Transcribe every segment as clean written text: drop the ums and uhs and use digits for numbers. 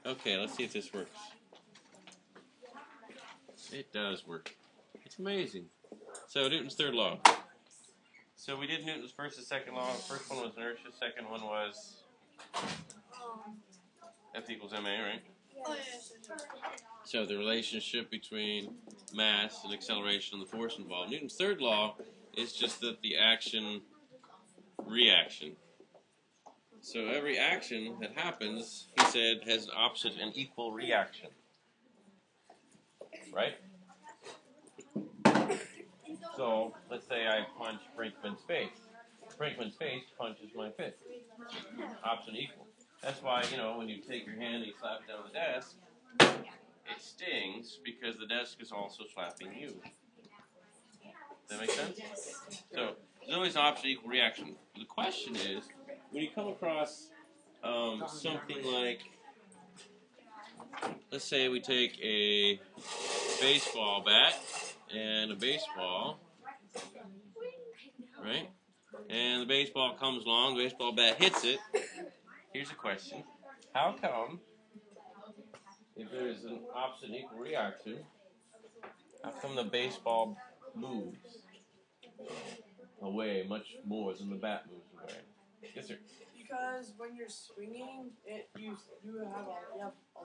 Okay, let's see if this works. It does work. It's amazing. So Newton's third law. So we did Newton's first and second law. The first one was inertia. Second one was F equals ma, right? Oh, yes. So the relationship between mass and acceleration and the force involved. Newton's third law is just that the action-reaction. So every action that happens, he said, has an opposite and equal reaction. Right? So let's say I punch Brinkman's face. Brinkman's face punches my fist. Opposite and equal. That's why, when you take your hand and you slap it down the desk, it stings because the desk is also slapping you. Does that make sense? So there's always an opposite equal reaction. The question is, when you come across something like, let's say we take a baseball bat and a baseball, right? And the baseball comes along, the baseball bat hits it. Here's a question. How come, if there's an opposite and equal reaction, how come the baseball moves away much more than the bat moves away? Yes, sir. Because when you're swinging, you have a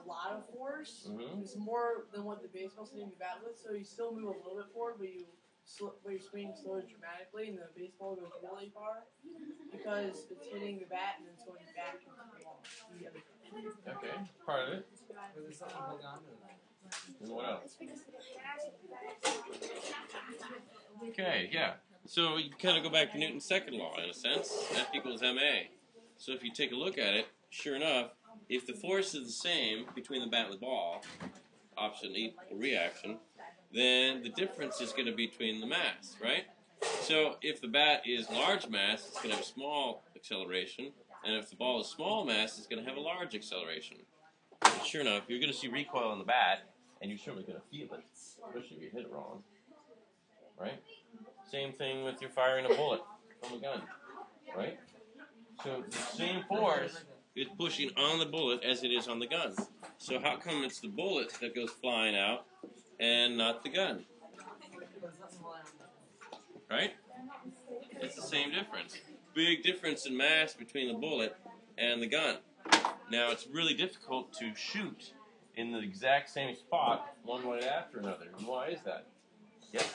lot of force. Mm-hmm. It's more than what the baseball's hitting the bat with, so you still move a little bit forward, but you're swinging slows dramatically, and the baseball goes really far because it's hitting the bat and then it's going back and along the other direction. Okay, part of it. And what else? Okay, yeah. So you kind of go back to Newton's second law, in a sense. F equals ma. So if you take a look at it, sure enough, if the force is the same between the bat and the ball, opposite and equal reaction, then the difference is going to be between the mass, right? So if the bat is large mass, it's going to have a small acceleration, and if the ball is small mass, it's going to have a large acceleration. And sure enough, you're going to see recoil on the bat, and you're certainly going to feel it, especially if you hit it wrong, right? Same thing with your firing a bullet from a gun, right? So the same force is pushing on the bullet as it is on the gun. So how come it's the bullet that goes flying out and not the gun? Right? It's the same difference. Big difference in mass between the bullet and the gun. Now it's really difficult to shoot in the exact same spot one way after another. And why is that? Yes?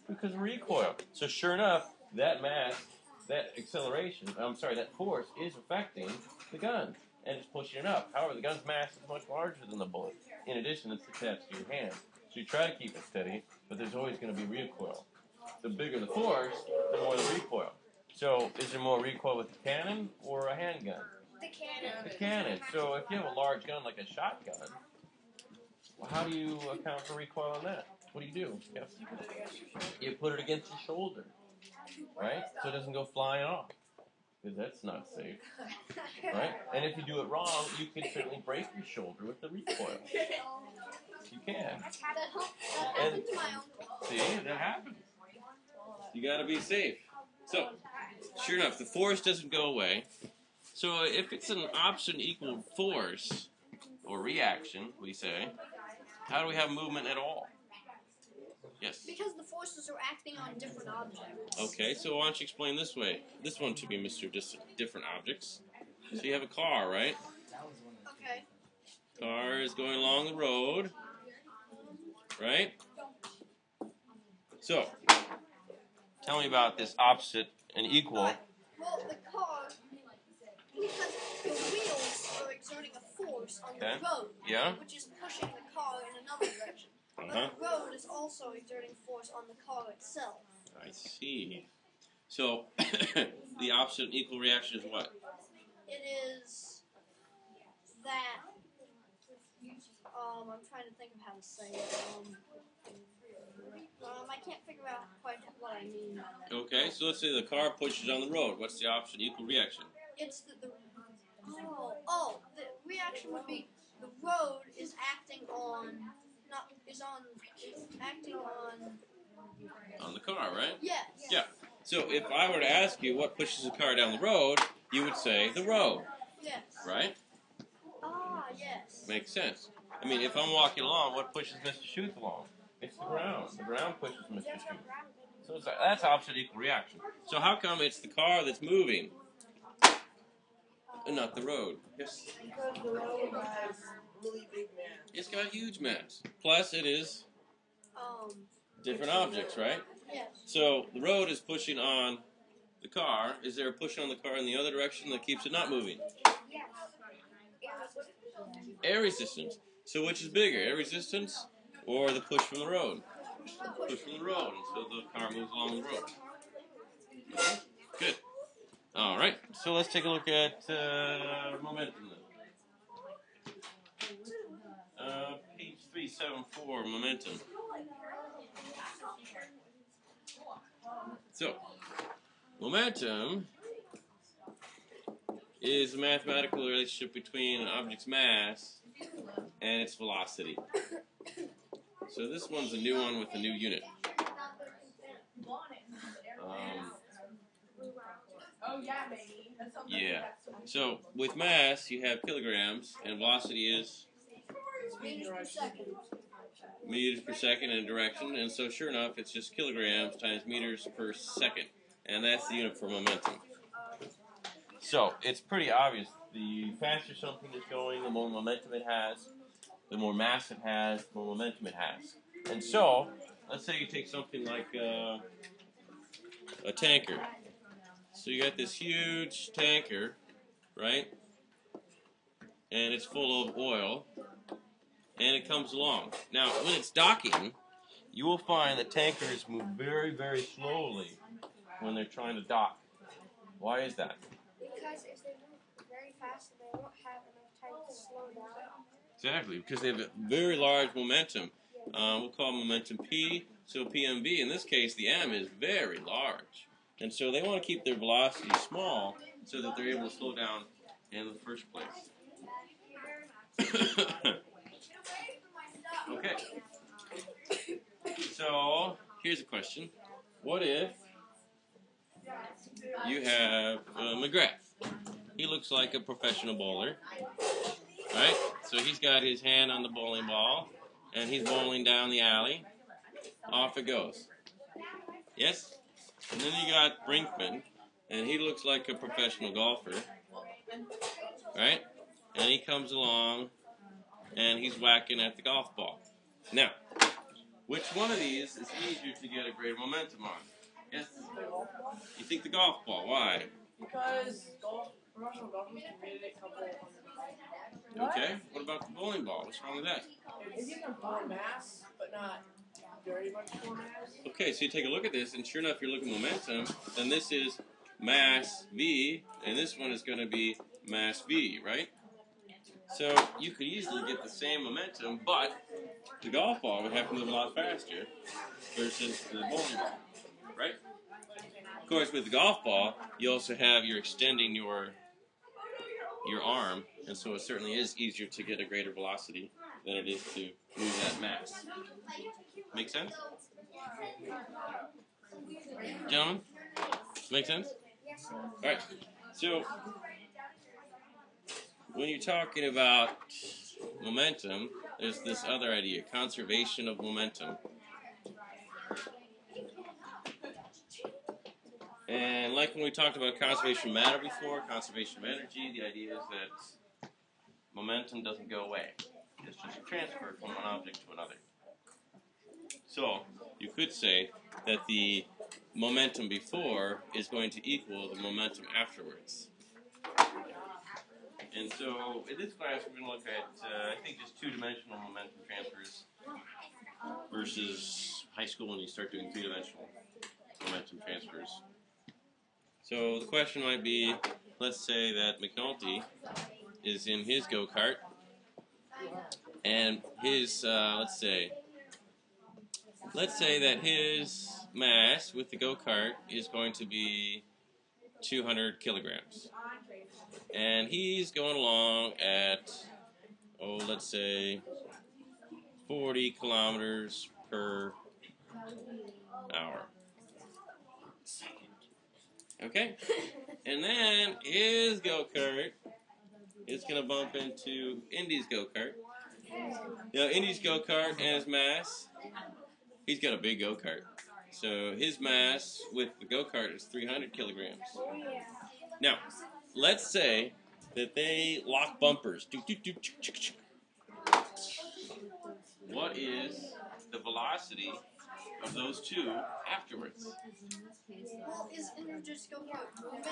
Because of recoil. So sure enough, that mass, that force is affecting the gun, and it's pushing it up. However, the gun's mass is much larger than the bullet. In addition, it's attached to your hand. So you try to keep it steady, but there's always going to be recoil. The bigger the force, the more the recoil. So is there more recoil with a cannon or a handgun? The cannon. The cannon. So if you have a large gun like a shotgun, well, how do you account for recoil on that? What do? Yes. You put it against your shoulder, right? So it doesn't go flying off, because that's not safe, right? And if you do it wrong, you can certainly break your shoulder with the recoil. You can. And see, that happens. You got to be safe. So, sure enough, the force doesn't go away. So if it's an opposite and equal force, or reaction, we say, how do we have movement at all? Yes? Because the forces are acting on different objects. Okay, so why don't you explain this way? This one to be Mr. Different objects. So you have a car, right? Okay. Car is going along the road, right? So, tell me about this opposite and equal. Right. Well, the car, because the wheels are exerting a force on the road, which is pushing the car in another direction. But the road is also exerting force on the car itself. I see. So, the opposite and equal reaction is what? It is that, I'm trying to think of how to say it. I can't figure out quite what I mean. Okay, so let's say the car pushes on the road. What's the opposite and equal reaction? It's the reaction would be the road is acting on the car, right? Yes. Yeah. So if I were to ask you what pushes a car down the road, you would say the road. Yes. Right? Ah, Yes. Makes sense. I mean, if I'm walking along, what pushes Mr. Shoot along? It's the ground. The ground pushes Mr. Shoot. So that's opposite equal reaction. So how come it's the car that's moving and not the road? Yes. Because the road has really big mass. It's got huge mass. Plus, it is different objects, right? Yes. So the road is pushing on the car. Is there a push on the car in the other direction that keeps it not moving? Yes. Air resistance. So which is bigger, air resistance or the push from the road? Push from the road, and so the car moves along the road. Good. All right. So let's take a look at momentum then. Page 374, momentum. So, momentum is a mathematical relationship between an object's mass and its velocity. So this one's a new one with a new unit. Yeah. So with mass, you have kilograms, and velocity is Meters per second. meters per second in direction. And so sure enough, it's just kilograms times meters per second. And that's the unit for momentum. So it's pretty obvious. The faster something is going, the more momentum it has. The more mass it has, the more momentum it has. And so, let's say you take something like a tanker. So you got this huge tanker, right? And it's full of oil. And it comes along. Now, when it's docking, you will find that tankers move very, very slowly when they're trying to dock. Why is that? Because if they move very fast, they won't have enough time to slow down. Exactly, because they have a very large momentum. We'll call momentum P, so PMV. In this case, the M is very large. And so they want to keep their velocity small so that they're able to slow down in the first place. Okay. So, here's a question. What if you have McGrath? He looks like a professional bowler. Right? So he's got his hand on the bowling ball, and he's bowling down the alley. Off it goes. Yes? And then you got Brinkman, and he looks like a professional golfer. Right? And he comes along, and he's whacking at the golf ball. Now, which one of these is easier to get a greater momentum on? Yes? You think the golf ball. Why? Because professional golfers can hit it a couple hundred miles. Okay. What about the bowling ball? What's wrong with that? It's even more mass, but not very much more mass. Okay, so you take a look at this, and sure enough, you're looking at momentum, then this is mass V, and this one is going to be mass V, right? So you could easily get the same momentum, but the golf ball would have to move a lot faster versus the bowling ball, right? Of course, with the golf ball, you also have, you're extending your arm, and so it certainly is easier to get a greater velocity than it is to move that mass. Make sense? Gentlemen? Make sense? Alright, so when you're talking about momentum, there's this other idea, conservation of momentum. And like when we talked about conservation of matter before, conservation of energy, the idea is that momentum doesn't go away. It's just transferred from one object to another. So, you could say that the momentum before is going to equal the momentum afterwards. And so, in this class, we're going to look at, I think, just two-dimensional momentum transfers versus high school when you start doing three-dimensional momentum transfers. So, the question might be, let's say that McNulty is in his go-kart, and his, let's say that his mass with the go-kart is going to be 200 kilograms. And he's going along at, let's say 40 kilometers per hour. Okay? And then his go-kart it's going to bump into Indy's go-kart. Now, Indy's go-kart and his mass, he's got a big go-kart. So his mass with the go-kart is 300 kilograms. Now, let's say that they lock bumpers. What is the velocity of those two afterwards? Well, is Indy's go-kart moving?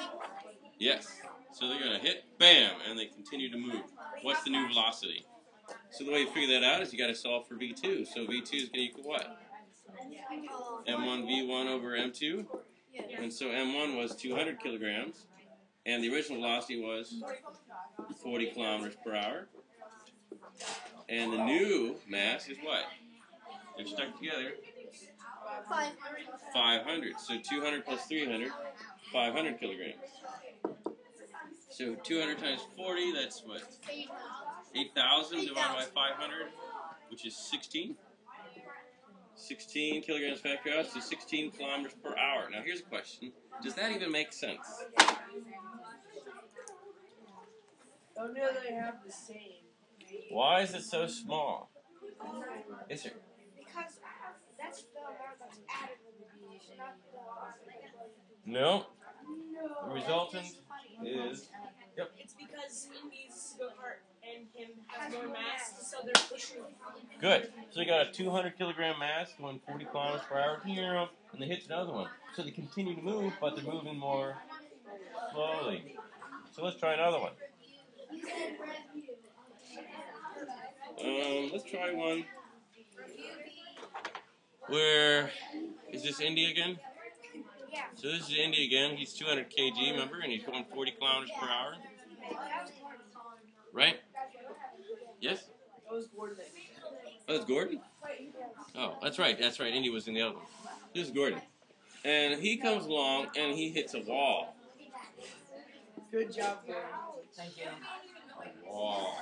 Yes. So they're going to hit, bam, and they continue to move. What's the new velocity? So the way you figure that out is you got to solve for V2. So V2 is going to equal what? M1 V1 over M2. And so M1 was 200 kilograms, and the original velocity was 40 kilometers per hour. And the new mass is what? They're stuck together. 500. So 200 plus 300, 500 kilograms. So 200 times 40, that's what? 8,000 divided by 500, which is 16. 16 kilograms factor out, so 16 kilometers per hour. Now here's a question. Does that even make sense? Don't know they have the same. Why is it so small? Yes, sir. Because that's the amount that's added with the B, not the... No. The resultant is... Yep. It's because Indy's go-kart and him have more mass, so they're pushing. Good. So you got a 200 kilogram mass going 40 kilometers per hour, and they hit another one. So they continue to move, but they're moving more slowly. So let's try another one. Let's try one where, is this Indy again? Yeah. So this is Indy again. He's 200 kg, remember? And he's going 40 kilometers per hour. Right? Yes? That was Gordon. Oh, that's Gordon? Oh, that's right. That's right. Indy was in the other one. This is Gordon. And he comes along and he hits a wall. Good job, Gordon. Thank you. A wall.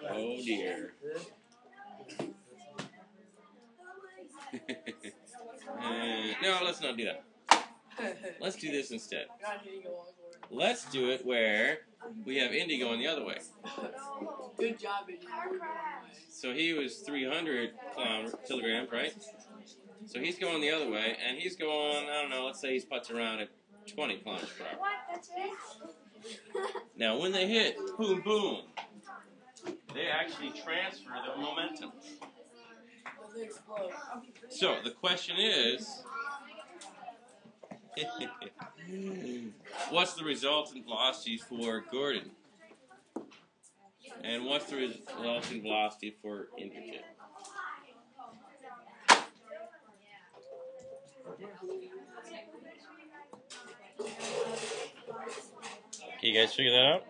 Oh, dear. No, let's not do that. Let's do this instead. Let's do it where we have Indy going the other way. Good job, Indy. So he was 300 kilograms, right? So he's going the other way, and he's going, I don't know, let's say he's putts around at 20 kilometers per hour. What? That's it? Now, when they hit, boom, boom, they actually transfer the momentum. So the question is, what's the resultant velocity for Gordon? And what's the resultant velocity for Inderjit? Can you guys figure that out?